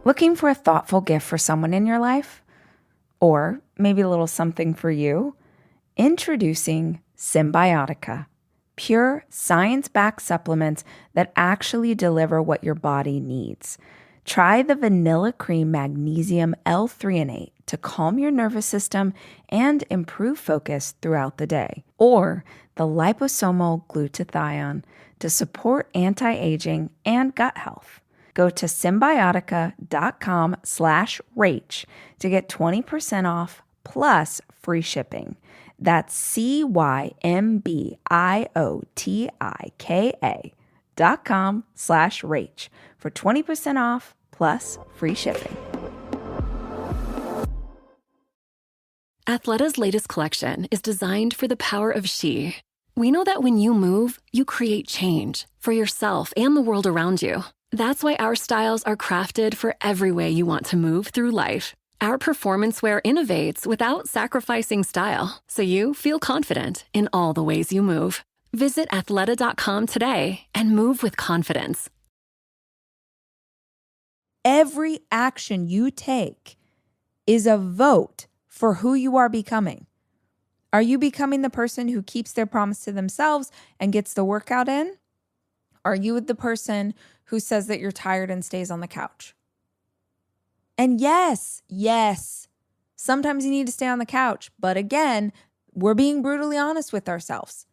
Looking for a thoughtful gift for someone in your life? Or maybe a little something for you? Introducing Symbiotica, pure science-backed supplements that actually deliver what your body needs. Try the vanilla cream magnesium L-threonate to calm your nervous system and improve focus throughout the day. Or the liposomal glutathione to support anti-aging and gut health. Go to symbiotica.com/Rach to get 20% off plus free shipping. That's symbiotika.com/Rach for 20% off plus free shipping. Athleta's latest collection is designed for the power of she. We know that when you move, you create change for yourself and the world around you. That's why our styles are crafted for every way you want to move through life. Our performance wear innovates without sacrificing style, so you feel confident in all the ways you move. Visit athleta.com today and move with confidence. Every action you take is a vote for who you are becoming. Are you becoming the person who keeps their promise to themselves and gets the workout in? Are you the person who says that you're tired and stays on the couch? And yes, sometimes you need to stay on the couch. But again, we're being brutally honest with ourselves.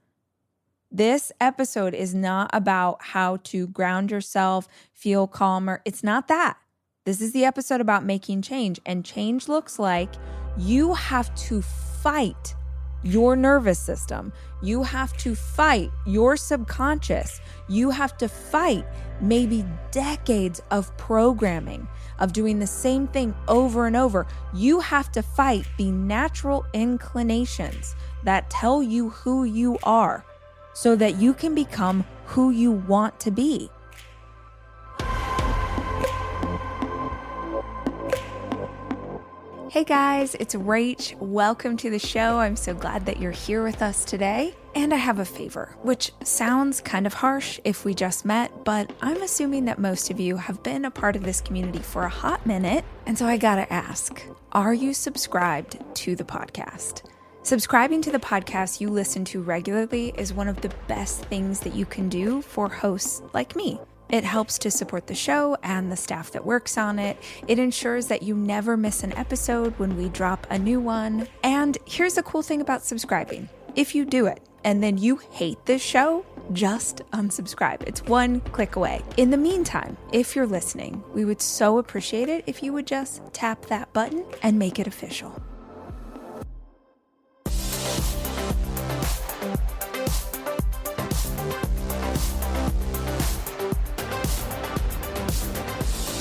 This episode is not about how to ground yourself, feel calmer. It's not that. This is the episode about making change. And change looks like you have to fight your nervous system. You have to fight your subconscious. You have to fight maybe decades of programming, of doing the same thing over and over. You have to fight the natural inclinations that tell you who you are so that you can become who you want to be. Hey guys, it's Rach. Welcome to the show. I'm so glad that you're here with us today. And I have a favor, which sounds kind of harsh if we just met, but I'm assuming that most of you have been a part of this community for a hot minute. And so I gotta ask, are you subscribed to the podcast? Subscribing to the podcast you listen to regularly is one of the best things that you can do for hosts like me. It helps to support the show and the staff that works on it. It ensures that you never miss an episode when we drop a new one. And here's the cool thing about subscribing. If you do it and then you hate this show, just unsubscribe. It's one click away. In the meantime, if you're listening, we would so appreciate it if you would just tap that button and make it official.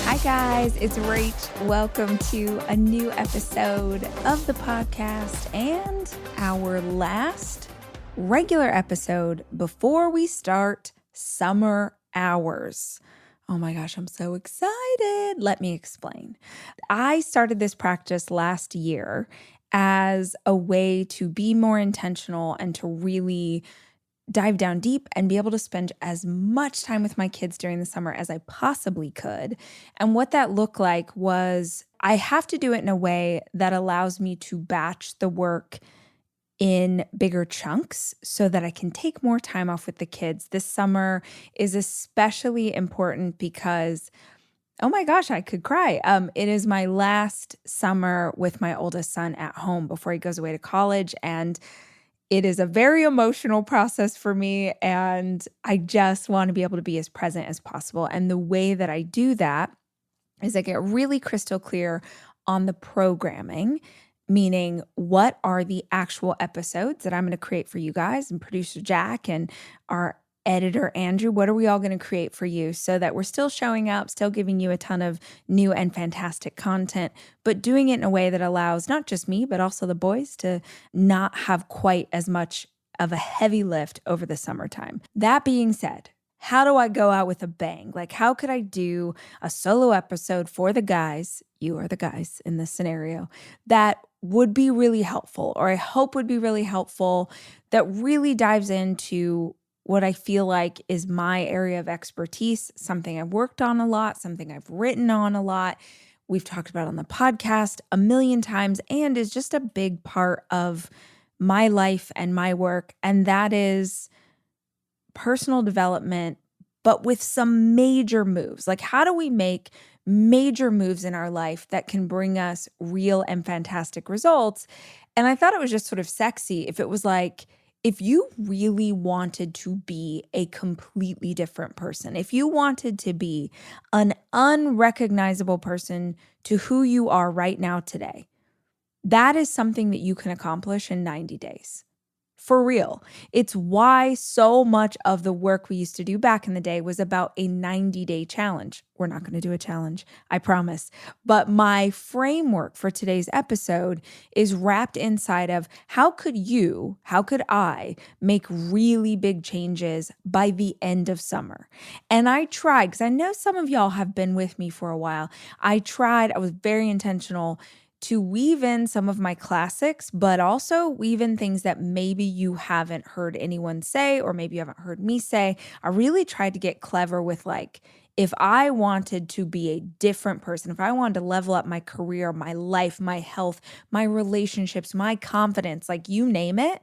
Hi guys, it's Rach. Welcome to a new episode of the podcast and our last regular episode before we start summer hours. Oh my gosh, I'm so excited. Let me explain. I started this practice last year as a way to be more intentional and to really dive down deep and be able to spend as much time with my kids during the summer as I possibly could. And what that looked like was I have to do it in a way that allows me to batch the work in bigger chunks so that I can take more time off with the kids. This summer is especially important because, oh my gosh, I could cry. It is my last summer with my oldest son at home before he goes away to college, and it is a very emotional process for me, and I just want to be able to be as present as possible. And the way that I do that is I get really crystal clear on the programming, meaning what are the actual episodes that I'm going to create for you guys, and producer Jack and our editor Andrew, what are we all going to create for you so that we're still showing up, still giving you a ton of new and fantastic content, but doing it in a way that allows not just me, but also the boys to not have quite as much of a heavy lift over the summertime. That being said, how do I go out with a bang? Like, how could I do a solo episode for the guys, you are the guys in this scenario, that would be really helpful, or I hope would be really helpful, that really dives into what I feel like is my area of expertise, something I've worked on a lot, something I've written on a lot, we've talked about on the podcast a million times, and is just a big part of my life and my work. And that is personal development, but with some major moves. Like, how do we make major moves in our life that can bring us real and fantastic results? And I thought it was just sort of sexy if it was like, if you really wanted to be a completely different person, if you wanted to be an unrecognizable person to who you are right now today, that is something that you can accomplish in 90 days. For real. It's why so much of the work we used to do back in the day was about a 90-day challenge. We're not going to do a challenge, I promise. But my framework for today's episode is wrapped inside of how could I make really big changes by the end of summer? And I tried, because I know some of y'all have been with me for a while. I was very intentional to weave in some of my classics, but also weave in things that maybe you haven't heard anyone say, or maybe you haven't heard me say. I really tried to get clever with, like, if I wanted to be a different person, if I wanted to level up my career, my life, my health, my relationships, my confidence, like you name it,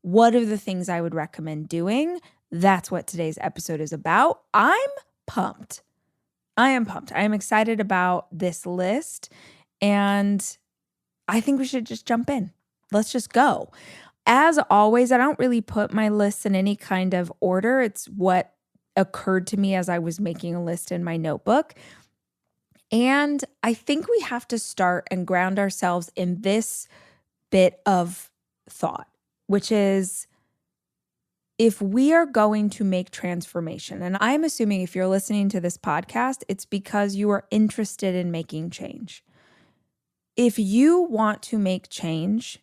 what are the things I would recommend doing? That's what today's episode is about. I'm pumped. I am excited about this list. And I think we should just jump in. Let's just go. As always, I don't really put my lists in any kind of order. It's what occurred to me as I was making a list in my notebook. And I think we have to start and ground ourselves in this bit of thought, which is, if we are going to make transformation, and I'm assuming if you're listening to this podcast, it's because you are interested in making change. If you want to make change,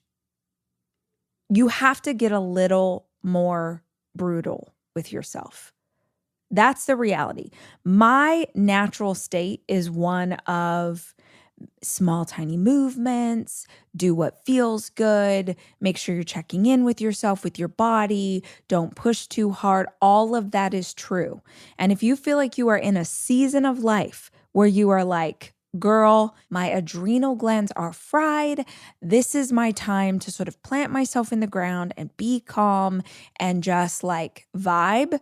you have to get a little more brutal with yourself. That's the reality. My natural state is one of small, tiny movements, do what feels good, make sure you're checking in with yourself, with your body, don't push too hard. All of that is true. And if you feel like you are in a season of life where you are like, girl, my adrenal glands are fried. This is my time to sort of plant myself in the ground and be calm and just like vibe.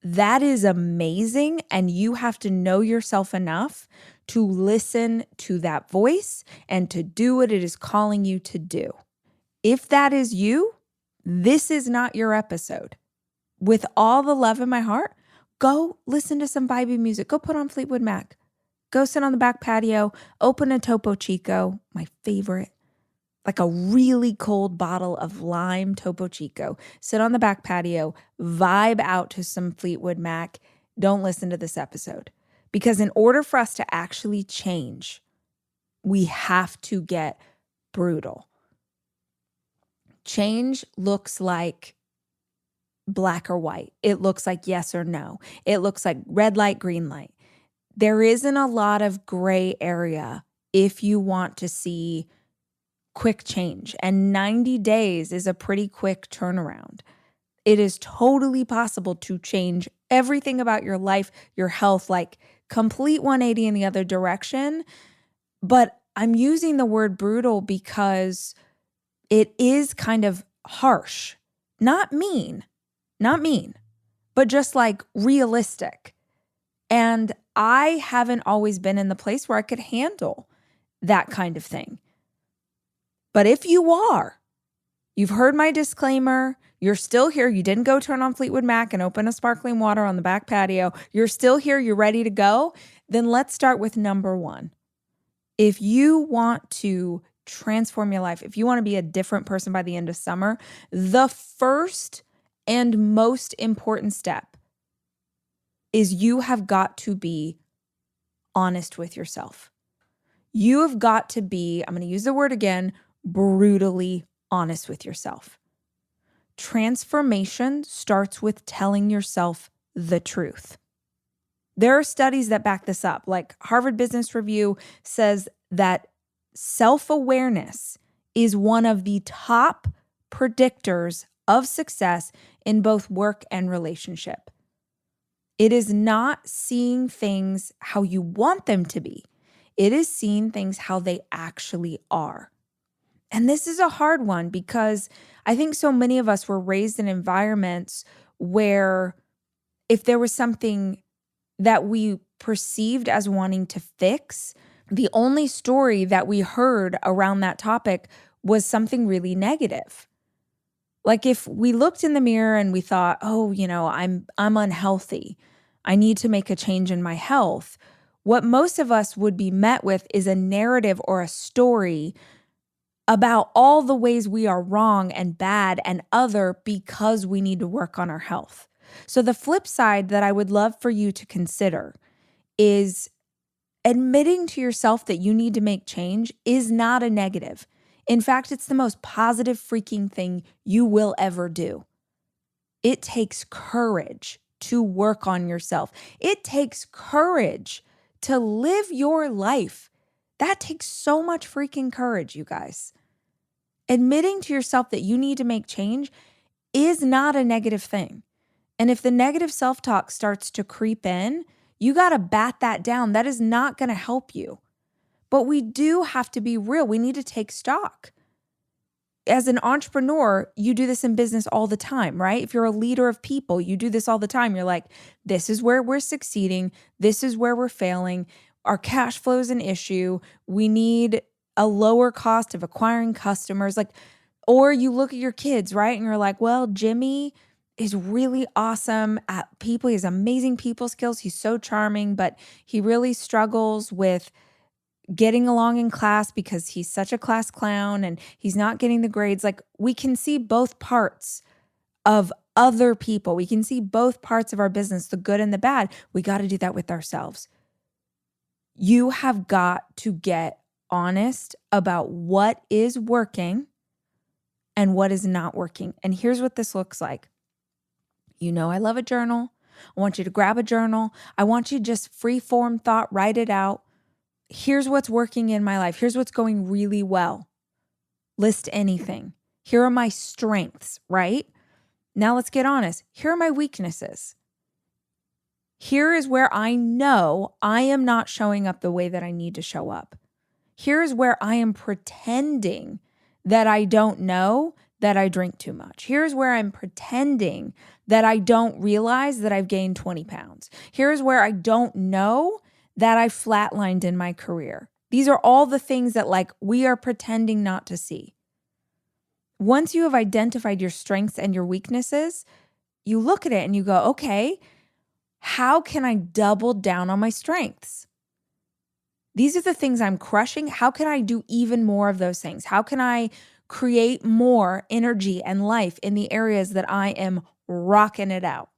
That is amazing. And you have to know yourself enough to listen to that voice and to do what it is calling you to do. If that is you, this is not your episode. With all the love in my heart, go listen to some vibey music. Go put on Fleetwood Mac. Go sit on the back patio, open a Topo Chico, my favorite, like a really cold bottle of lime Topo Chico. Sit on the back patio, vibe out to some Fleetwood Mac. Don't listen to this episode. Because in order for us to actually change, we have to get brutal. Change looks like black or white. It looks like yes or no. It looks like red light, green light. There isn't a lot of gray area if you want to see quick change. And 90 days is a pretty quick turnaround. It is totally possible to change everything about your life, your health, like complete 180 in the other direction. But I'm using the word brutal because it is kind of harsh, not mean, but just like realistic. And I haven't always been in the place where I could handle that kind of thing. But if you are, you've heard my disclaimer, you're still here, you didn't go turn on Fleetwood Mac and open a sparkling water on the back patio, you're still here, you're ready to go, then let's start with number one. If you want to transform your life, if you want to be a different person by the end of summer, the first and most important step is you have got to be honest with yourself. You have got to be, I'm going to use the word again, brutally honest with yourself. Transformation starts with telling yourself the truth. There are studies that back this up. Like Harvard Business Review says that self-awareness is one of the top predictors of success in both work and relationship. It is not seeing things how you want them to be. It is seeing things how they actually are. And this is a hard one because I think so many of us were raised in environments where if there was something that we perceived as wanting to fix, the only story that we heard around that topic was something really negative. Like if we looked in the mirror and we thought, oh, I'm unhealthy. I need to make a change in my health. What most of us would be met with is a narrative or a story about all the ways we are wrong and bad and other because we need to work on our health. So the flip side that I would love for you to consider is admitting to yourself that you need to make change is not a negative. In fact, it's the most positive freaking thing you will ever do. It takes courage to work on yourself. It takes courage to live your life. That takes so much freaking courage, you guys. Admitting to yourself that you need to make change is not a negative thing. And if the negative self-talk starts to creep in, you got to bat that down. That is not going to help you. But we do have to be real. We need to take stock. As an entrepreneur, you do this in business all the time, right? If you're a leader of people, you do this all the time. You're like, this is where we're succeeding. This is where we're failing. Our cash flow is an issue. We need a lower cost of acquiring customers. Or you look at your kids, right? And you're like, well, Jimmy is really awesome at people. He has amazing people skills. He's so charming, but he really struggles with getting along in class because he's such a class clown and he's not getting the grades. We can see both parts of other people. We can see both parts of our business, the good and the bad. We got to do that with ourselves. You have got to get honest about what is working and what is not working. And here's what this looks like. I love a journal. I want you to grab a journal. I want you to just free form thought, write it out. Here's what's working in my life. Here's what's going really well. List anything. Here are my strengths, right? Now let's get honest. Here are my weaknesses. Here is where I know I am not showing up the way that I need to show up. Here's where I am pretending that I don't know that I drink too much. Here's where I'm pretending that I don't realize that I've gained 20 pounds. Here's where I don't know that I flatlined in my career. These are all the things that we are pretending not to see. Once you have identified your strengths and your weaknesses, you look at it and you go, okay, how can I double down on my strengths? These are the things I'm crushing. How can I do even more of those things? How can I create more energy and life in the areas that I am rocking it out?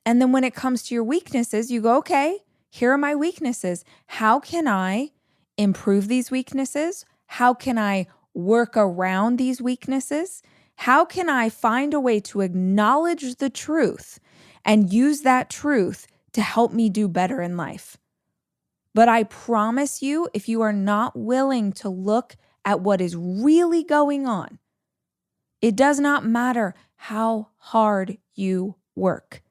And then when it comes to your weaknesses, you go, okay, here are my weaknesses. How can I improve these weaknesses? How can I work around these weaknesses? How can I find a way to acknowledge the truth and use that truth to help me do better in life? But I promise you, if you are not willing to look at what is really going on, it does not matter how hard you work.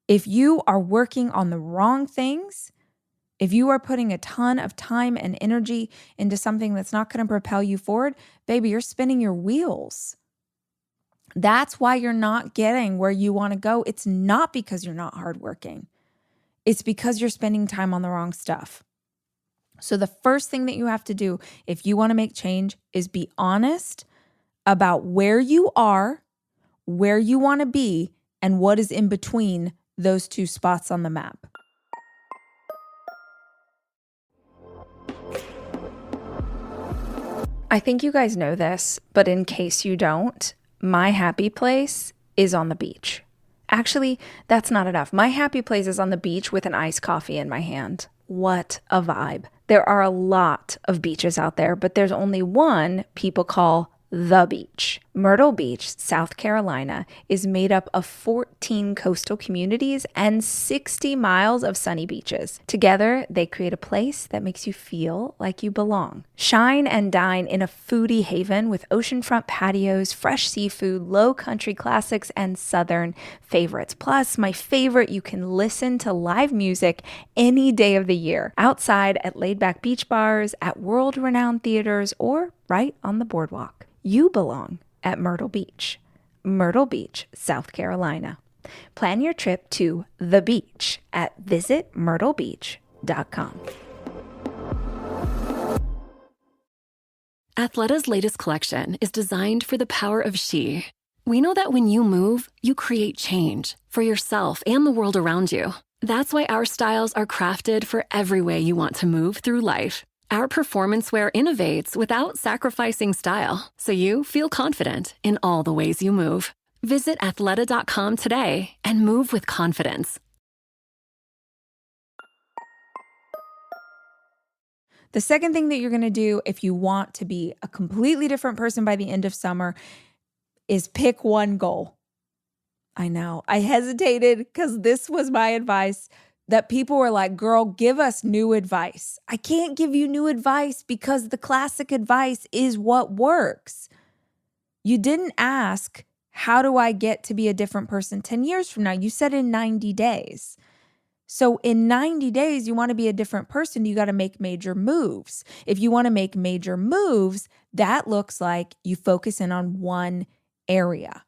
If you are working on the wrong things, if you are putting a ton of time and energy into something that's not going to propel you forward, baby, you're spinning your wheels. That's why you're not getting where you want to go. It's not because you're not hardworking. It's because you're spending time on the wrong stuff. So the first thing that you have to do if you want to make change is be honest about where you are, where you want to be, and what is in between those two spots on the map. I think you guys know this, but in case you don't, my happy place is on the beach. Actually, that's not enough. My happy place is on the beach with an iced coffee in my hand. What a vibe. There are a lot of beaches out there, but there's only one people call the beach. Myrtle Beach, South Carolina, is made up of 14 coastal communities and 60 miles of sunny beaches. Together, they create a place that makes you feel like you belong. Shine and dine in a foodie haven with oceanfront patios, fresh seafood, low country classics, and southern favorites. Plus, my favorite, you can listen to live music any day of the year, outside at laid-back beach bars, at world-renowned theaters, or right on the boardwalk. You belong at Myrtle Beach, South Carolina. Plan your trip to the beach at visitmyrtlebeach.com. Athleta's latest collection is designed for the power of she. We know that when you move, you create change for yourself and the world around you. That's why our styles are crafted for every way you want to move through life. Our performance wear innovates without sacrificing style, so you feel confident in all the ways you move. Visit athleta.com today and move with confidence. The second thing that you're going to do if you want to be a completely different person by the end of summer is pick one goal. I know. I hesitated because this was my advice that people were like, girl, give us new advice. I can't give you new advice because the classic advice is what works. You didn't ask, how do I get to be a different person 10 years from now? You said in 90 days. So in 90 days, you want to be a different person, you got to make major moves. If you want to make major moves, that looks like you focus in on one area.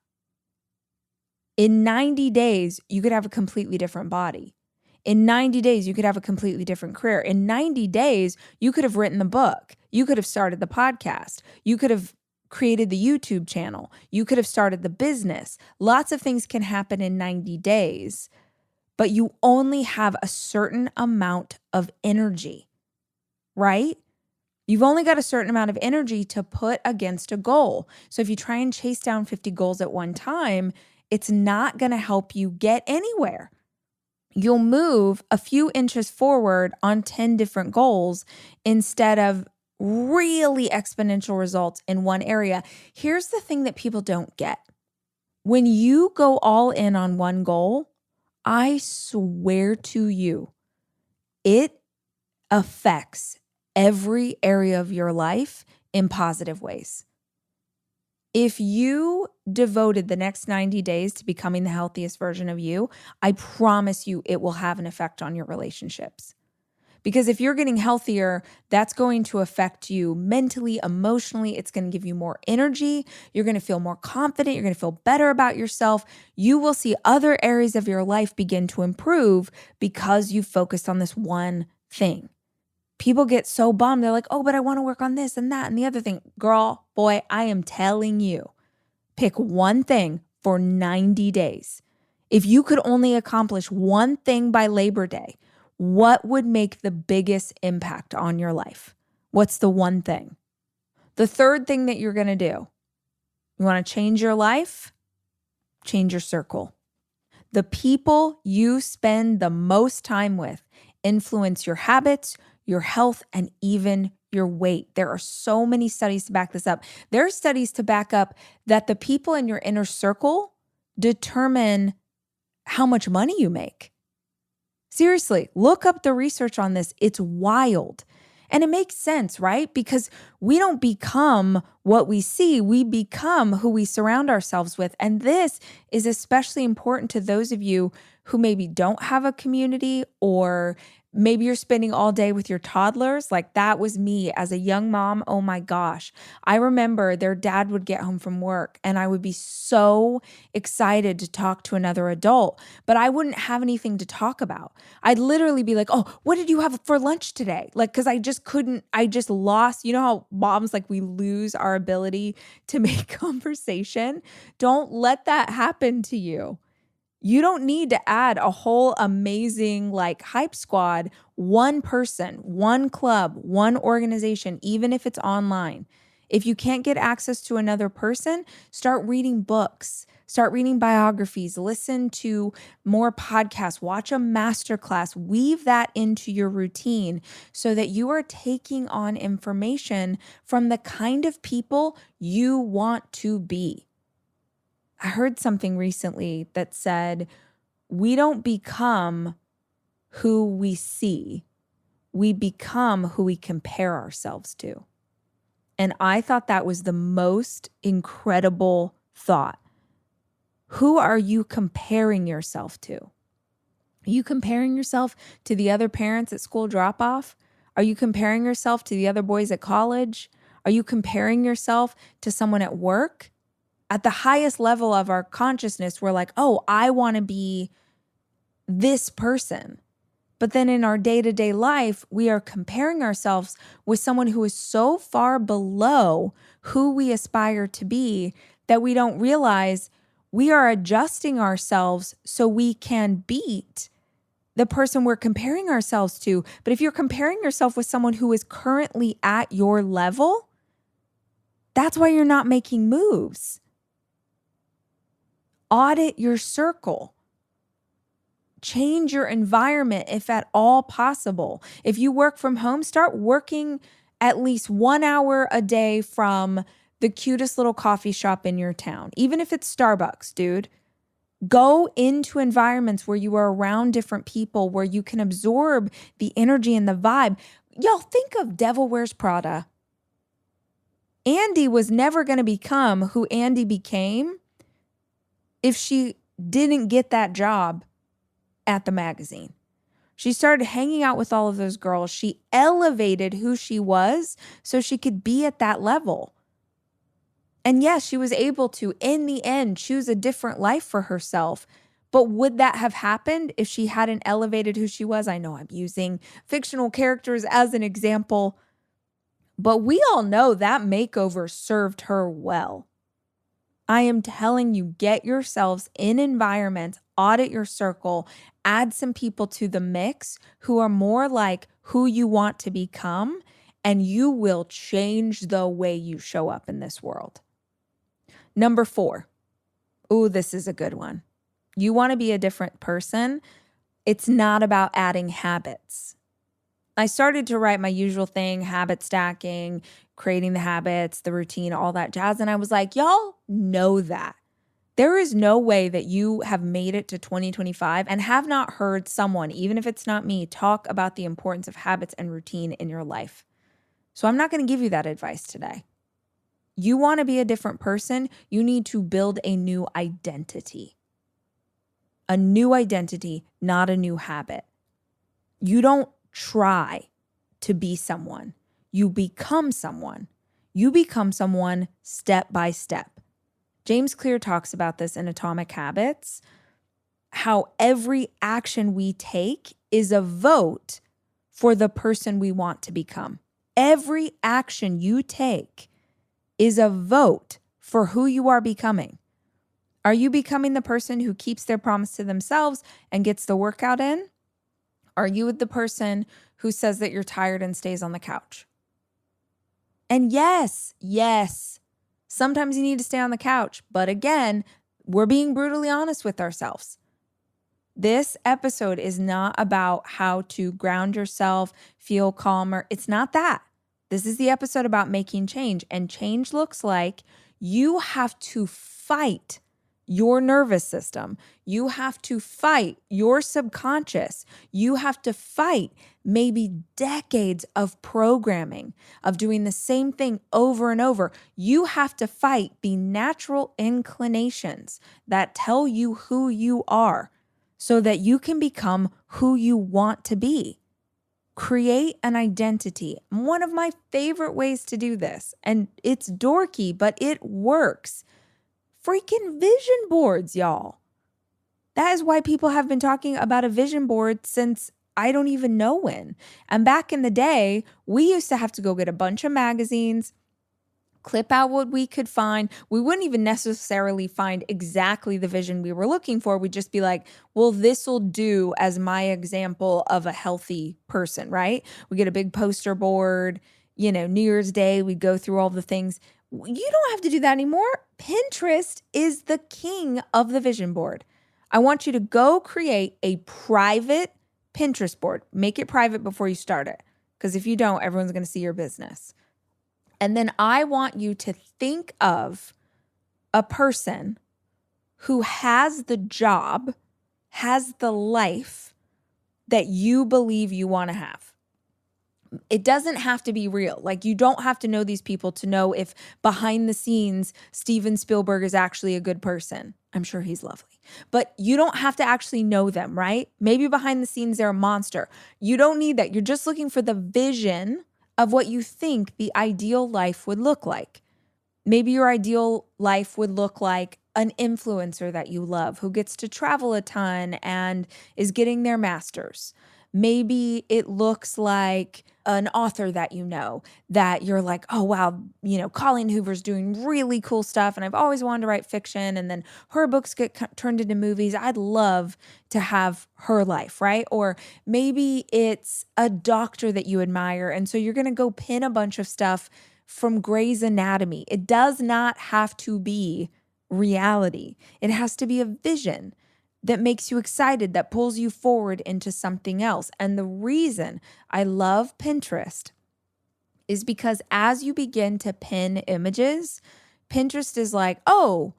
In 90 days, you could have a completely different body. In 90 days, you could have a completely different career. In 90 days, you could have written the book. You could have started the podcast. You could have created the YouTube channel. You could have started the business. Lots of things can happen in 90 days, but you only have a certain amount of energy, right? You've only got a certain amount of energy to put against a goal. So if you try and chase down 50 goals at one time, it's not going to help you get anywhere. You'll move a few inches forward on 10 different goals instead of really exponential results in one area. Here's the thing that people don't get. When you go all in on one goal, I swear to you, it affects every area of your life in positive ways. If you devoted the next 90 days to becoming the healthiest version of you, I promise you it will have an effect on your relationships. Because if you're getting healthier, that's going to affect you mentally, emotionally. It's going to give you more energy. You're going to feel more confident. You're going to feel better about yourself. You will see other areas of your life begin to improve because you focused on this one thing. People get so bummed. They're like, oh, but I want to work on this and that and the other thing. Girl, boy, I am telling you, pick one thing for 90 days. If you could only accomplish one thing by Labor Day, what would make the biggest impact on your life? What's the one thing? The third thing that you're going to do, you want to change your life? Change your circle. The people you spend the most time with influence your habits, your health, and even your weight. There are so many studies to back this up. There are studies to back up that the people in your inner circle determine how much money you make. Seriously, look up the research on this. It's wild. And it makes sense, right? Because we don't become what we see. We become who we surround ourselves with. And this is especially important to those of you who maybe don't have a community, or maybe you're spending all day with your toddlers. Like that was me as a young mom. Oh my gosh. I remember their dad would get home from work and I would be so excited to talk to another adult, but I wouldn't have anything to talk about. I'd literally be like, oh, what did you have for lunch today? Like, cause I just lost, you know how moms, like we lose our ability to make conversation. Don't let that happen to you. You don't need to add a whole amazing like hype squad, one person, one club, one organization, even if it's online. If you can't get access to another person, start reading books, start reading biographies, listen to more podcasts, watch a masterclass, weave that into your routine so that you are taking on information from the kind of people you want to be. I heard something recently that said, we don't become who we see. We become who we compare ourselves to. And I thought that was the most incredible thought. Who are you comparing yourself to? Are you comparing yourself to the other parents at school drop-off? Are you comparing yourself to the other boys at college? Are you comparing yourself to someone at work? At the highest level of our consciousness, we're like, oh, I want to be this person. But then in our day-to-day life, we are comparing ourselves with someone who is so far below who we aspire to be that we don't realize we are adjusting ourselves so we can beat the person we're comparing ourselves to. But if you're comparing yourself with someone who is currently at your level, that's why you're not making moves. Audit your circle. Change your environment if at all possible. If you work from home, start working at least 1 hour a day from the cutest little coffee shop in your town. Even if it's Starbucks, dude. Go into environments where you are around different people, where you can absorb the energy and the vibe. Y'all, think of Devil Wears Prada. Andy was never going to become who Andy became if she didn't get that job at the magazine. She started hanging out with all of those girls. She elevated who she was so she could be at that level. And yes, she was able to, in the end, choose a different life for herself. But would that have happened if she hadn't elevated who she was? I know I'm using fictional characters as an example, but we all know that makeover served her well. I am telling you, get yourselves in environments, audit your circle, add some people to the mix who are more like who you want to become, and you will change the way you show up in this world. Number 4. Ooh, this is a good one. You want to be a different person. It's not about adding habits. I started to write my usual thing, habit stacking, creating the habits, the routine, all that jazz. And I was like, y'all know that. There is no way that you have made it to 2025 and have not heard someone, even if it's not me, talk about the importance of habits and routine in your life. So I'm not going to give you that advice today. You want to be a different person, you need to build a new identity. A new identity, not a new habit. You don't try to be someone. You become someone. You become someone step by step. James Clear talks about this in Atomic Habits, how every action we take is a vote for the person we want to become. Every action you take is a vote for who you are becoming. Are you becoming the person who keeps their promise to themselves and gets the workout in? Are you the person who says that you're tired and stays on the couch? And yes, sometimes you need to stay on the couch. But again, we're being brutally honest with ourselves. This episode is not about how to ground yourself, feel calmer. It's not that. This is the episode about making change. And change looks like you have to fight your nervous system. You have to fight your subconscious. You have to fight maybe decades of programming, of doing the same thing over and over. You have to fight the natural inclinations that tell you who you are so that you can become who you want to be. Create an identity. One of my favorite ways to do this, and it's dorky, but it works. Freaking vision boards, y'all. That is why people have been talking about a vision board since I don't even know when. And back in the day, we used to have to go get a bunch of magazines, clip out what we could find. We wouldn't even necessarily find exactly the vision we were looking for. We'd just be like, well, this will do as my example of a healthy person, right? We get a big poster board. New Year's Day, we go through all the things. You don't have to do that anymore. Pinterest is the king of the vision board. I want you to go create a private Pinterest board. Make it private before you start it, because if you don't, everyone's going to see your business. And then I want you to think of a person who has the job, has the life that you believe you want to have. It doesn't have to be real. Like, you don't have to know these people to know if behind the scenes Steven Spielberg is actually a good person. I'm sure he's lovely. But you don't have to actually know them, right? Maybe behind the scenes they're a monster. You don't need that. You're just looking for the vision of what you think the ideal life would look like. Maybe your ideal life would look like an influencer that you love who gets to travel a ton and is getting their master's. Maybe it looks like an author that you know that you're like, oh, wow, Colleen Hoover's doing really cool stuff. And I've always wanted to write fiction. And then her books get turned into movies. I'd love to have her life, right? Or maybe it's a doctor that you admire. And so you're going to go pin a bunch of stuff from Grey's Anatomy. It does not have to be reality. It has to be a vision that makes you excited, that pulls you forward into something else. And the reason I love Pinterest is because as you begin to pin images, Pinterest is like, oh,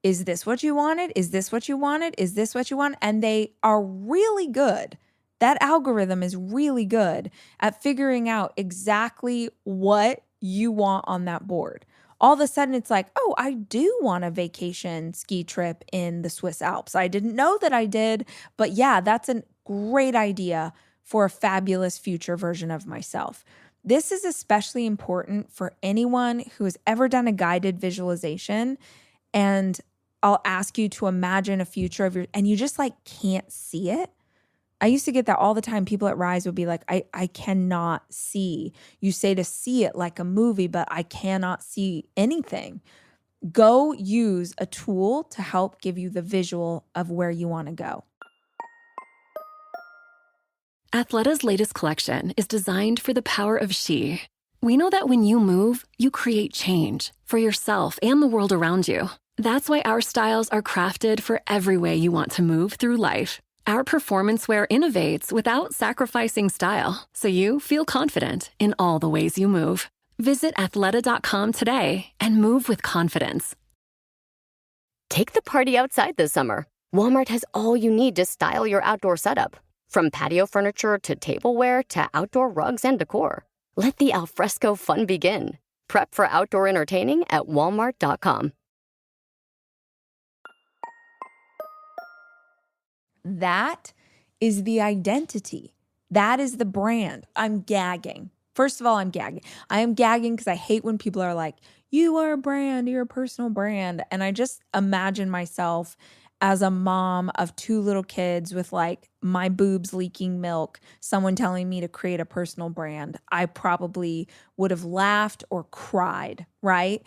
is this what you wanted? Is this what you wanted? Is this what you want? And they are really good. That algorithm is really good at figuring out exactly what you want on that board. All of a sudden it's like, oh, I do want a vacation ski trip in the Swiss Alps. I didn't know that I did, but yeah, that's a great idea for a fabulous future version of myself. This is especially important for anyone who has ever done a guided visualization, and I'll ask you to imagine a future of and you just can't see it. I used to get that all the time. People at Rise would be like, I cannot see. You say to see it like a movie, but I cannot see anything. Go use a tool to help give you the visual of where you want to go. Athleta's latest collection is designed for the power of she. We know that when you move, you create change for yourself and the world around you. That's why our styles are crafted for every way you want to move through life. Our performance wear innovates without sacrificing style, so you feel confident in all the ways you move. Visit athleta.com today and move with confidence. Take the party outside this summer. Walmart has all you need to style your outdoor setup. From patio furniture to tableware to outdoor rugs and decor. Let the alfresco fun begin. Prep for outdoor entertaining at walmart.com. That is the identity. That is the brand. I'm gagging. First of all, I'm gagging. I am gagging because I hate when people are like, you are a brand, you're a personal brand. And I just imagine myself as a mom of 2 little kids with my boobs leaking milk, someone telling me to create a personal brand. I probably would have laughed or cried, right?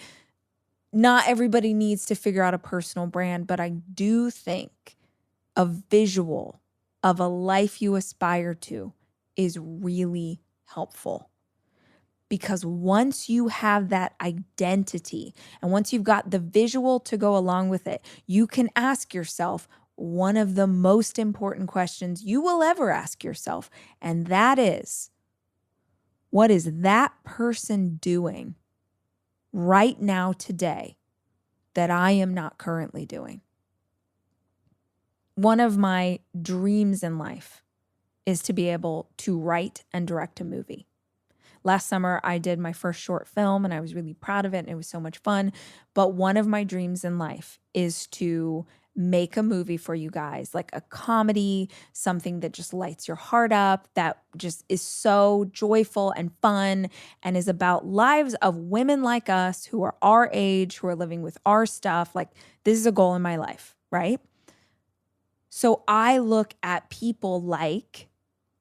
Not everybody needs to figure out a personal brand, but I do think a visual of a life you aspire to is really helpful. Because once you have that identity and once you've got the visual to go along with it, you can ask yourself one of the most important questions you will ever ask yourself. And that is, what is that person doing right now today that I am not currently doing? One of my dreams in life is to be able to write and direct a movie. Last summer, I did my first short film and I was really proud of it and it was so much fun. But one of my dreams in life is to make a movie for you guys, like a comedy, something that just lights your heart up, that just is so joyful and fun and is about lives of women like us who are our age, who are living with our stuff. This is a goal in my life, right? So I look at people like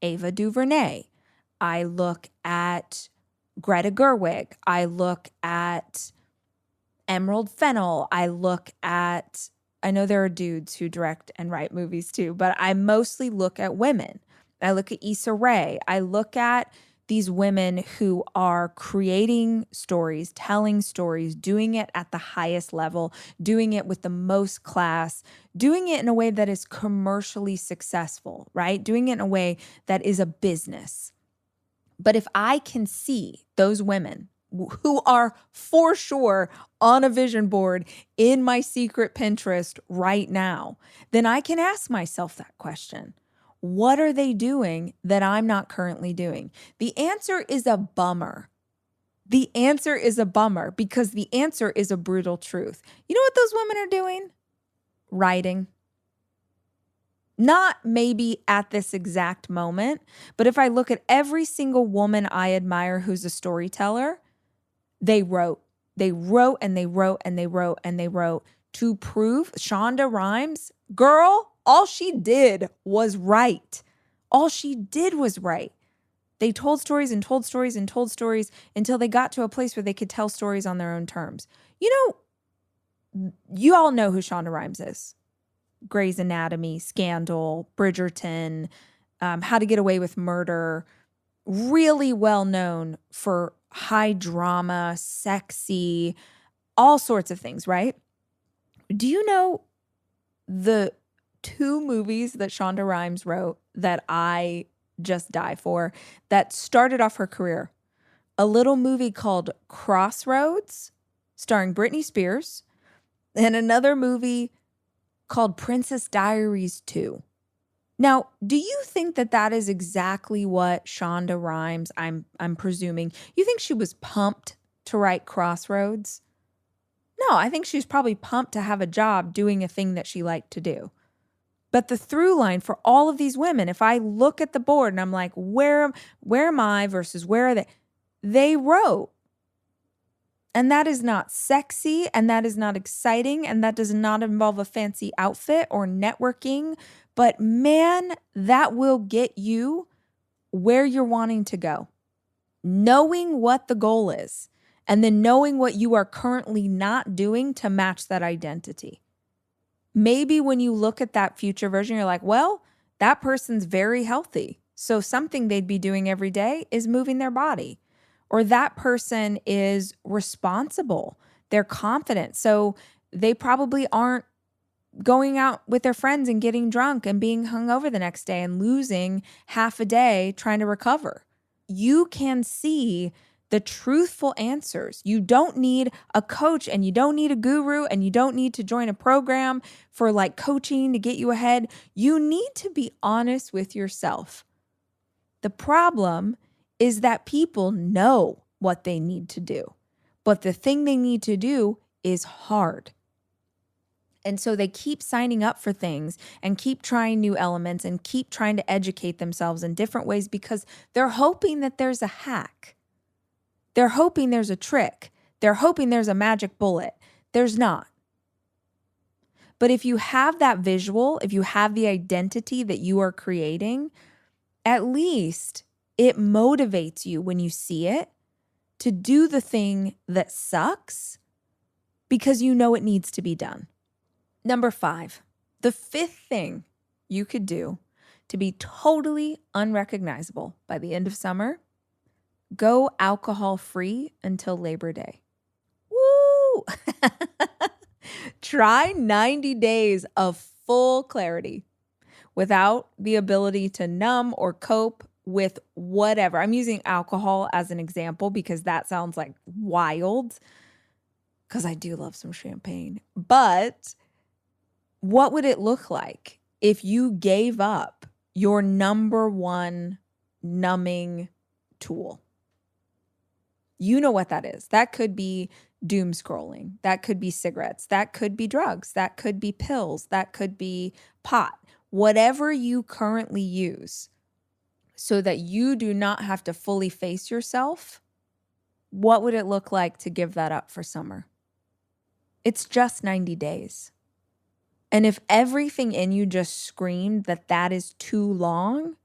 Ava DuVernay. I look at Greta Gerwig. I look at Emerald Fennell. I know there are dudes who direct and write movies too, but I mostly look at women. I look at Issa Rae. I look at these women who are creating stories, telling stories, doing it at the highest level, doing it with the most class, doing it in a way that is commercially successful, right? Doing it in a way that is a business. But if I can see those women who are for sure on a vision board in my secret Pinterest right now, then I can ask myself that question. What are they doing that I'm not currently doing? The answer is a bummer. The answer is a bummer because the answer is a brutal truth. You know what those women are doing? Writing. Not maybe at this exact moment, but if I look at every single woman I admire who's a storyteller, they wrote and they wrote and they wrote and they wrote to prove. Shonda Rhimes, girl, all she did was write. All she did was write. They told stories and told stories and told stories until they got to a place where they could tell stories on their own terms. You know, you all know who Shonda Rhimes is. Grey's Anatomy, Scandal, Bridgerton, How to Get Away with Murder. Really well known for high drama, sexy, all sorts of things, right? Do you know the 2 movies that Shonda Rhimes wrote that I just die for that started off her career? A little movie called Crossroads, starring Britney Spears, and another movie called Princess Diaries 2. Now, do you think that that is exactly what Shonda Rhimes, I'm presuming, you think she was pumped to write Crossroads? No, I think she's probably pumped to have a job doing a thing that she liked to do. But the through line for all of these women, if I look at the board and I'm like, where am I versus where are they? They wrote. And that is not sexy, and that is not exciting, and that does not involve a fancy outfit or networking. But man, that will get you where you're wanting to go. Knowing what the goal is, and then knowing what you are currently not doing to match that identity. Maybe when you look at that future version, you're like, well, that person's very healthy. So something they'd be doing every day is moving their body. Or that person is responsible. They're confident. So they probably aren't going out with their friends and getting drunk and being hungover the next day and losing half a day trying to recover. You can see the truthful answers. You don't need a coach and you don't need a guru and you don't need to join a program for like coaching to get you ahead. You need to be honest with yourself. The problem is that people know what they need to do, but the thing they need to do is hard. And so they keep signing up for things and keep trying new elements and keep trying to educate themselves in different ways because they're hoping that there's a hack. They're hoping there's a trick. They're hoping there's a magic bullet. There's not. But if you have that visual, if you have the identity that you are creating, at least it motivates you when you see it to do the thing that sucks because you know it needs to be done. Number 5, the 5th thing you could do to be totally unrecognizable by the end of summer, go alcohol-free until Labor Day. Woo! Try 90 days of full clarity without the ability to numb or cope with whatever. I'm using alcohol as an example because that sounds like wild because I do love some champagne. But what would it look like if you gave up your number one numbing tool? You know what that is. That could be doom scrolling. That could be cigarettes. That could be drugs. That could be pills. That could be pot. Whatever you currently use so that you do not have to fully face yourself, what would it look like to give that up for summer? It's just 90 days. And if everything in you just screamed that that is too long,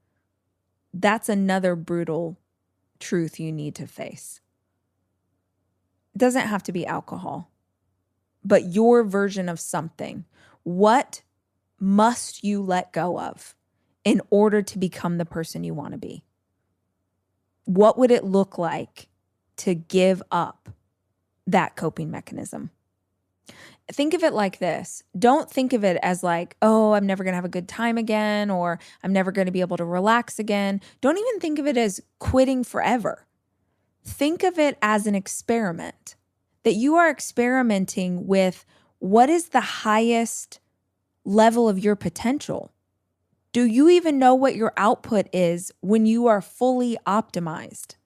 that's another brutal truth you need to face. It doesn't have to be alcohol, but your version of something. What must you let go of in order to become the person you want to be? what would it look like to give up that coping mechanism? Think of it like this. Don't think of it as like, oh, I'm never going to have a good time again, or I'm never going to be able to relax again. Don't even think of it as quitting forever. Think of it as an experiment, that you are experimenting with what is the highest level of your potential. Do you even know what your output is when you are fully optimized?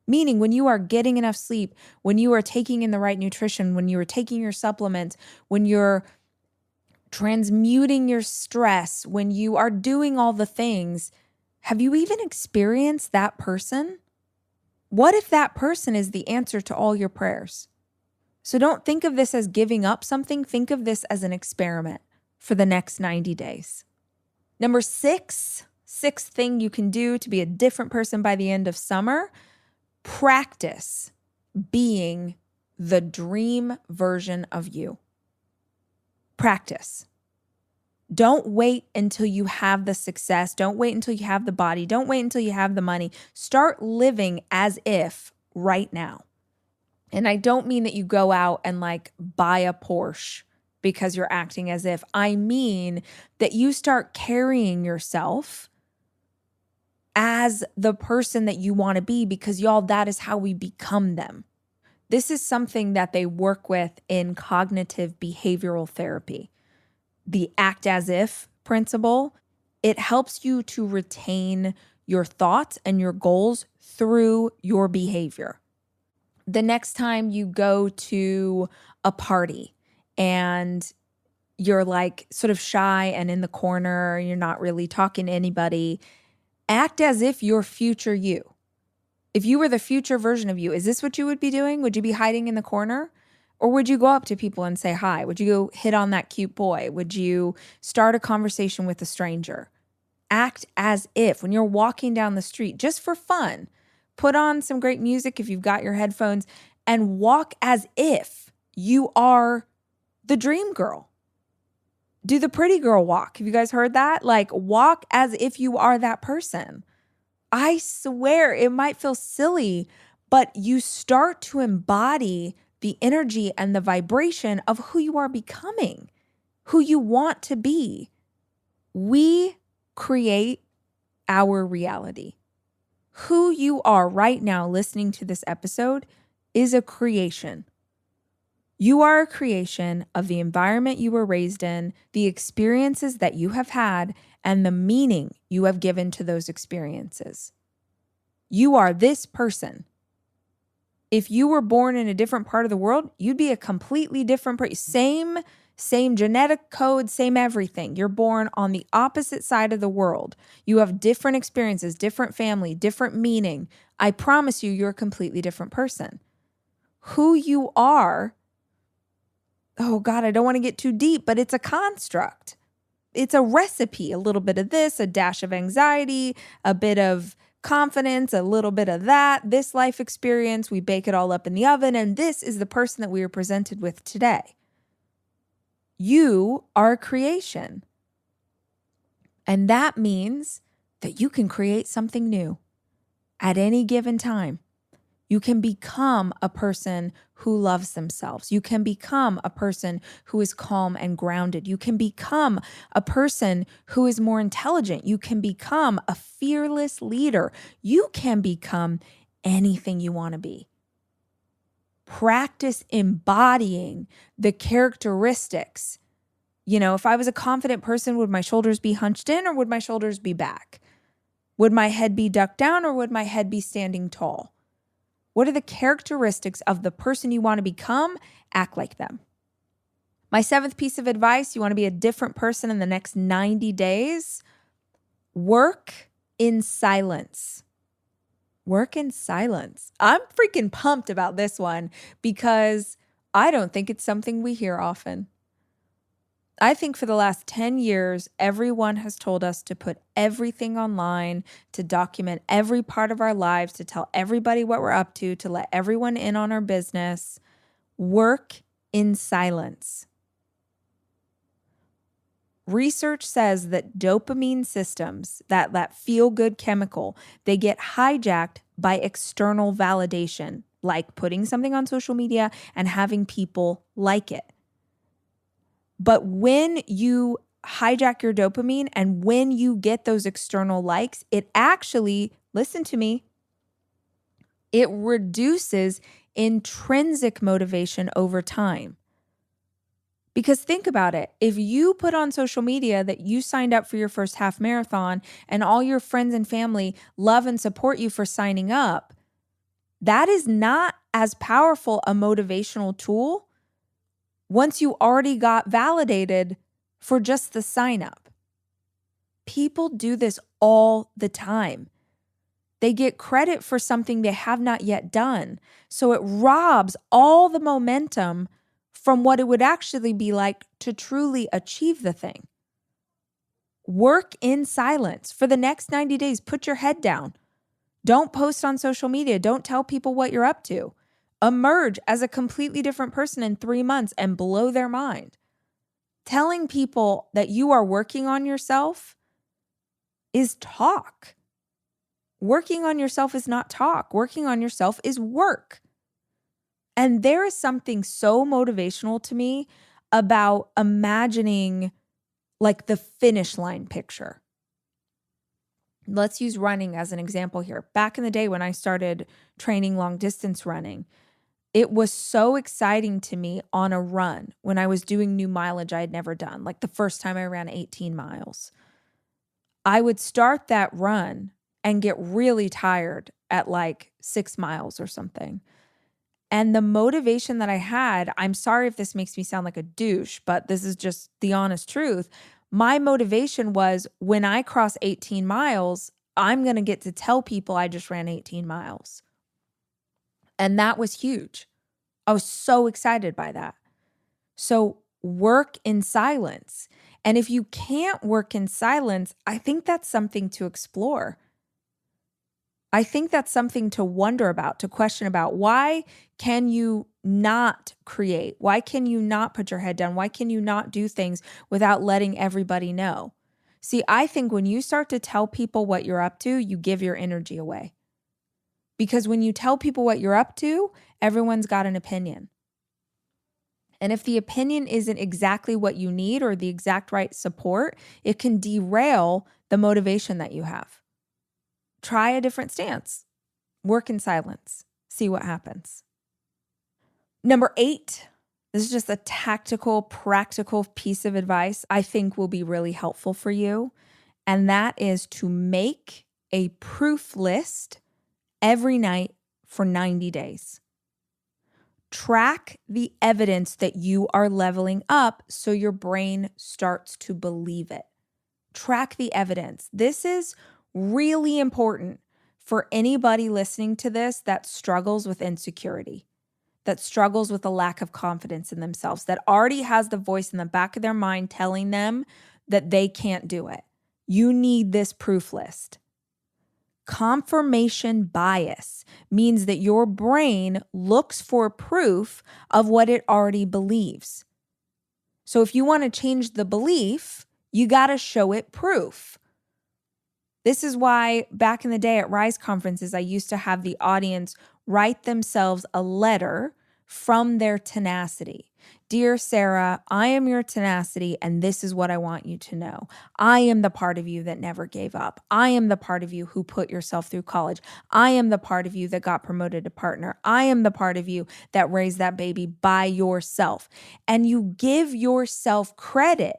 Meaning when you are getting enough sleep, when you are taking in the right nutrition, when you are taking your supplements, when you're transmuting your stress, when you are doing all the things, have you even experienced that person? What if that person is the answer to all your prayers? So don't think of this as giving up something. Think of this as an experiment for the next 90 days. Number sixth thing you can do to be a different person by the end of summer: practice being the dream version of you. Practice. Don't wait until you have the success. Don't wait until you have the body. Don't wait until you have the money. Start living as if right now. And I don't mean that you go out and like buy a Porsche because you're acting as if. I mean that you start carrying yourself as the person that you want to be, because y'all, that is how we become them. This is something that they work with in cognitive behavioral therapy. The act as if principle, it helps you to retain your thoughts and your goals through your behavior. The next time you go to a party and you're like sort of shy and in the corner, you're not really talking to anybody, act as if you're future you. If you were the future version of you, is this what you would be doing? Would you be hiding in the corner? Or would you go up to people and say hi? Would you go hit on that cute boy? Would you start a conversation with a stranger? Act as if when you're walking down the street, just for fun, put on some great music if you've got your headphones and walk as if you are the dream girl. Do the pretty girl walk. Have you guys heard that? Like, walk as if you are that person. I swear it might feel silly, but you start to embody the energy and the vibration of who you are becoming, who you want to be. We create our reality. Who you are right now listening to this episode is a creation. You are a creation of the environment you were raised in, the experiences that you have had, and the meaning you have given to those experiences. You are this person. If you were born in a different part of the world, you'd be a completely different person. Same genetic code, same everything. You're born on the opposite side of the world. You have different experiences, different family, different meaning. I promise you, you're a completely different person. Who you are, oh God, I don't want to get too deep, but it's a construct. It's a recipe, a little bit of this, a dash of anxiety, a bit of confidence, a little bit of that, this life experience, we bake it all up in the oven, and this is the person that we are presented with today. You are a creation. And that means that you can create something new at any given time. You can become a person who loves themselves. You can become a person who is calm and grounded. You can become a person who is more intelligent. You can become a fearless leader. You can become anything you want to be. Practice embodying the characteristics. You know, if I was a confident person, would my shoulders be hunched in or would my shoulders be back? Would my head be ducked down or would my head be standing tall? What are the characteristics of the person you want to become? Act like them. My seventh piece of advice, you want to be a different person in the next 90 days? Work in silence. Work in silence. I'm freaking pumped about this one because I don't think it's something we hear often. I think for the last 10 years, everyone has told us to put everything online, to document every part of our lives, to tell everybody what we're up to let everyone in on our business. Work in silence. Research says that dopamine systems, that feel-good chemical, they get hijacked by external validation, like putting something on social media and having people like it. But when you hijack your dopamine and when you get those external likes, it actually, listen to me, it reduces intrinsic motivation over time. Because think about it. If you put on social media that you signed up for your first half marathon and all your friends and family love and support you for signing up, that is not as powerful a motivational tool once you already got validated for just the sign up. People do this all the time. They get credit for something they have not yet done. So it robs all the momentum from what it would actually be like to truly achieve the thing. Work in silence for the next 90 days. Put your head down. Don't post on social media. Don't tell people what you're up to. Emerge as a completely different person in 3 months and blow their mind. Telling people that you are working on yourself is talk. Working on yourself is not talk. Working on yourself is work. And there is something so motivational to me about imagining like the finish line picture. Let's use running as an example here. Back in the day when I started training long distance running, it was so exciting to me on a run when I was doing new mileage I had never done, like the first time I ran 18 miles. I would start that run and get really tired at like 6 miles or something. And the motivation that I had, I'm sorry if this makes me sound like a douche, but this is just the honest truth. My motivation was when I cross 18 miles, I'm going to get to tell people I just ran 18 miles. And that was huge. I was so excited by that. So work in silence. And if you can't work in silence, I think that's something to explore. I think that's something to wonder about, to question about. Why can you not create? Why can you not put your head down? Why can you not do things without letting everybody know? See, I think when you start to tell people what you're up to, you give your energy away. Because when you tell people what you're up to, everyone's got an opinion. And if the opinion isn't exactly what you need or the exact right support, it can derail the motivation that you have. Try a different stance. Work in silence. See what happens. Number 8, this is just a tactical, practical piece of advice I think will be really helpful for you. And that is to make a proof list every night for 90 days. Track the evidence that you are leveling up so your brain starts to believe it. Track the evidence. This is really important for anybody listening to this that struggles with insecurity, that struggles with a lack of confidence in themselves, that already has the voice in the back of their mind telling them that they can't do it. You need this proof list. Confirmation bias means that your brain looks for proof of what it already believes. So if you want to change the belief, you got to show it proof. This is why back in the day at Rise conferences, I used to have the audience write themselves a letter from their tenacity. Dear Sarah, I am your tenacity, and this is what I want you to know. I am the part of you that never gave up. I am the part of you who put yourself through college. I am the part of you that got promoted to partner. I am the part of you that raised that baby by yourself. And you give yourself credit.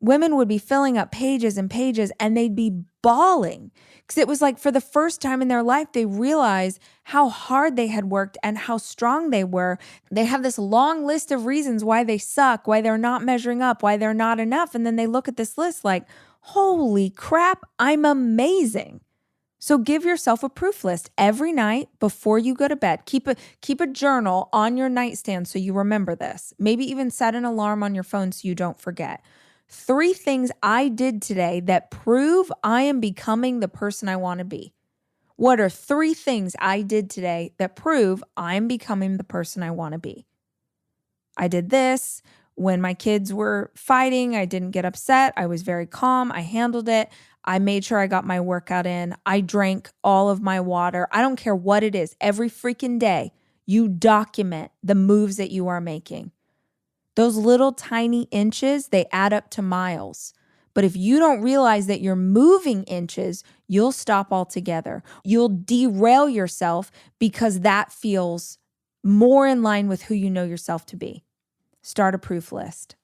Women would be filling up pages and pages and they'd be bawling because it was like for the first time in their life, they realized how hard they had worked and how strong they were. They have this long list of reasons why they suck, why they're not measuring up, why they're not enough. And then they look at this list like, holy crap, I'm amazing. So give yourself a proof list every night before you go to bed. Keep a journal on your nightstand so you remember this. Maybe even set an alarm on your phone so you don't forget. 3 things I did today that prove I am becoming the person I want to be. What are 3 things I did today that prove I'm becoming the person I want to be? I did this. When my kids were fighting, I didn't get upset. I was very calm. I handled it. I made sure I got my workout in. I drank all of my water. I don't care what it is. Every freaking day, you document the moves that you are making. Those little tiny inches, they add up to miles. But if you don't realize that you're moving inches, you'll stop altogether. You'll derail yourself because that feels more in line with who you know yourself to be. Start a proof list.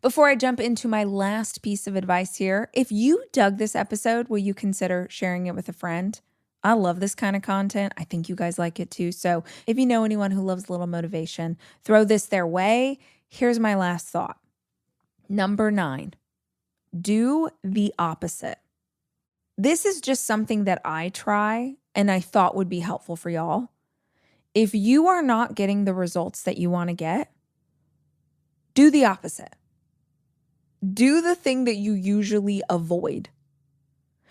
Before I jump into my last piece of advice here, if you dug this episode, will you consider sharing it with a friend? I love this kind of content. I think you guys like it too. So if you know anyone who loves a little motivation, throw this their way. Here's my last thought. Number 9, do the opposite. This is just something that I try and I thought would be helpful for y'all. If you are not getting the results that you want to get, do the opposite. Do the thing that you usually avoid.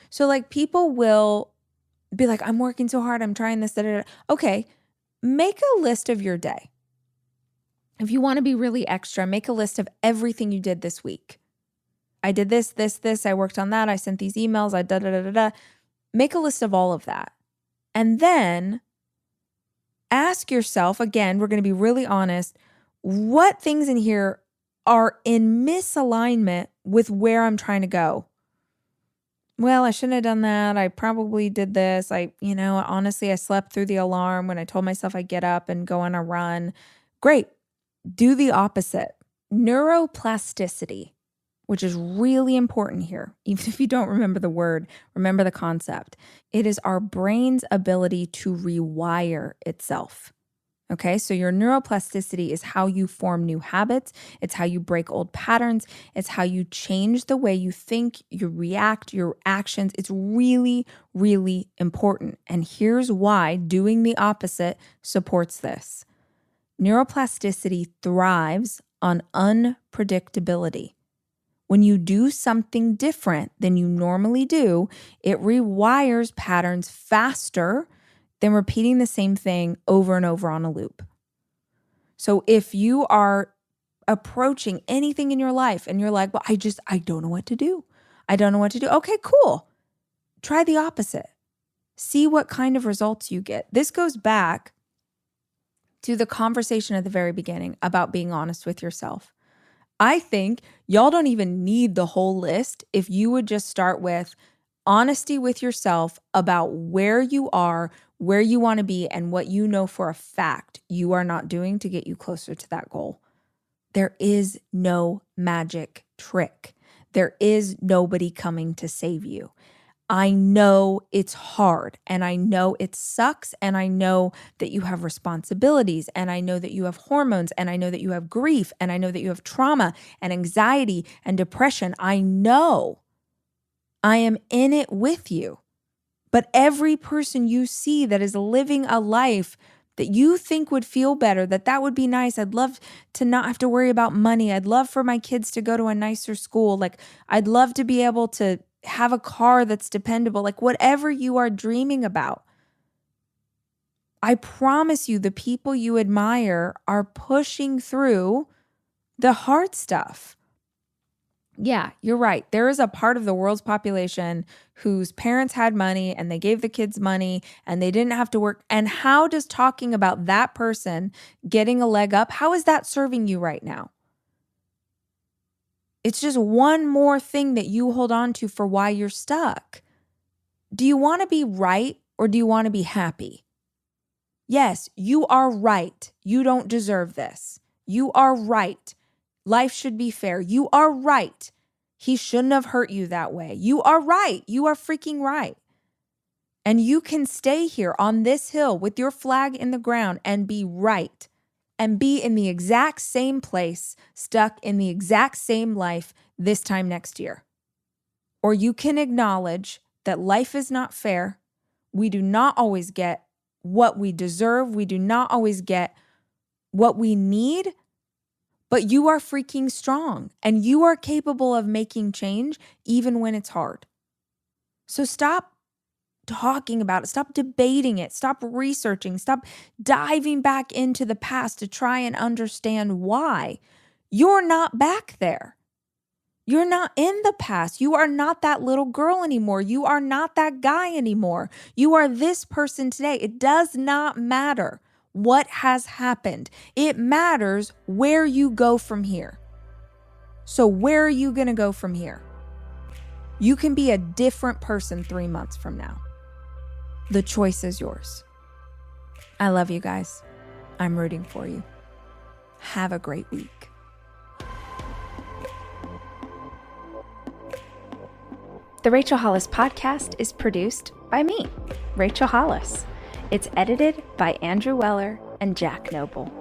So like people will be like, I'm working so hard, I'm trying this, da, da, da. Okay, make a list of your day. If you want to be really extra, make a list of everything you did this week. I did this, I worked on that, I sent these emails, I da, da, da, da, da. Make a list of all of that. And then ask yourself, again, we're going to be really honest, what things in here are in misalignment with where I'm trying to go? Well, I shouldn't have done that. I probably did this. Honestly, I slept through the alarm when I told myself I'd get up and go on a run. Great. Do the opposite. Neuroplasticity, which is really important here. Even if you don't remember the word, remember the concept. It is our brain's ability to rewire itself. Okay, so your neuroplasticity is how you form new habits. It's how you break old patterns. It's how you change the way you think, you react, your actions. It's really, really important. And here's why doing the opposite supports this. Neuroplasticity thrives on unpredictability. When you do something different than you normally do, it rewires patterns faster than repeating the same thing over and over on a loop. So if you are approaching anything in your life and you're like, well, I don't know what to do. I don't know what to do. Okay, cool. Try the opposite. See what kind of results you get. This goes back to the conversation at the very beginning about being honest with yourself. I think y'all don't even need the whole list if you would just start with honesty with yourself about where you are, where you want to be, and what you know for a fact you are not doing to get you closer to that goal. There is no magic trick. There is nobody coming to save you. I know it's hard and I know it sucks and I know that you have responsibilities and I know that you have hormones and I know that you have grief and I know that you have trauma and anxiety and depression. I know. I am in it with you. But every person you see that is living a life that you think would feel better, that would be nice. I'd love to not have to worry about money. I'd love for my kids to go to a nicer school. Like I'd love to be able to have a car that's dependable, like whatever you are dreaming about. I promise you, the people you admire are pushing through the hard stuff. Yeah, you're right. There is a part of the world's population whose parents had money and they gave the kids money and they didn't have to work. And how does talking about that person getting a leg up, how is that serving you right now? It's just one more thing that you hold on to for why you're stuck. Do you want to be right or do you want to be happy? Yes, you are right. You don't deserve this. You are right. Life should be fair. You are right. He shouldn't have hurt you that way. You are right. You are freaking right. And you can stay here on this hill with your flag in the ground and be right. And be in the exact same place, stuck in the exact same life this time next year. Or you can acknowledge that life is not fair. We do not always get what we deserve. We do not always get what we need. But you are freaking strong and you are capable of making change even when it's hard. So stop talking about it. Stop debating it. Stop researching. Stop diving back into the past to try and understand why. You're not back there. You're not in the past. You are not that little girl anymore. You are not that guy anymore. You are this person today. It does not matter what has happened. It matters where you go from here. So where are you going to go from here? You can be a different person 3 months from now. The choice is yours. I love you guys. I'm rooting for you. Have a great week. The Rachel Hollis Podcast is produced by me, Rachel Hollis. It's edited by Andrew Weller and Jack Noble.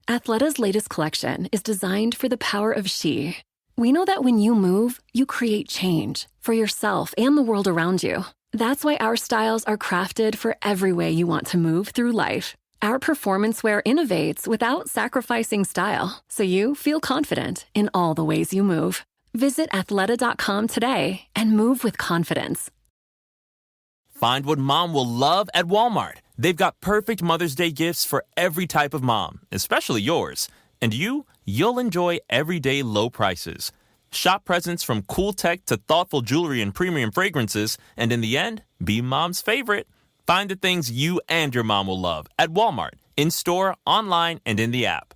Athleta's latest collection is designed for the power of she. We know that when you move, you create change for yourself and the world around you. That's why our styles are crafted for every way you want to move through life. Our performance wear innovates without sacrificing style, so you feel confident in all the ways you move. Visit athleta.com today and move with confidence. Find what mom will love at Walmart. They've got perfect Mother's Day gifts for every type of mom, especially yours. And you'll enjoy everyday low prices. Shop presents from cool tech to thoughtful jewelry and premium fragrances, and in the end, be mom's favorite. Find the things you and your mom will love at Walmart, in-store, online, and in the app.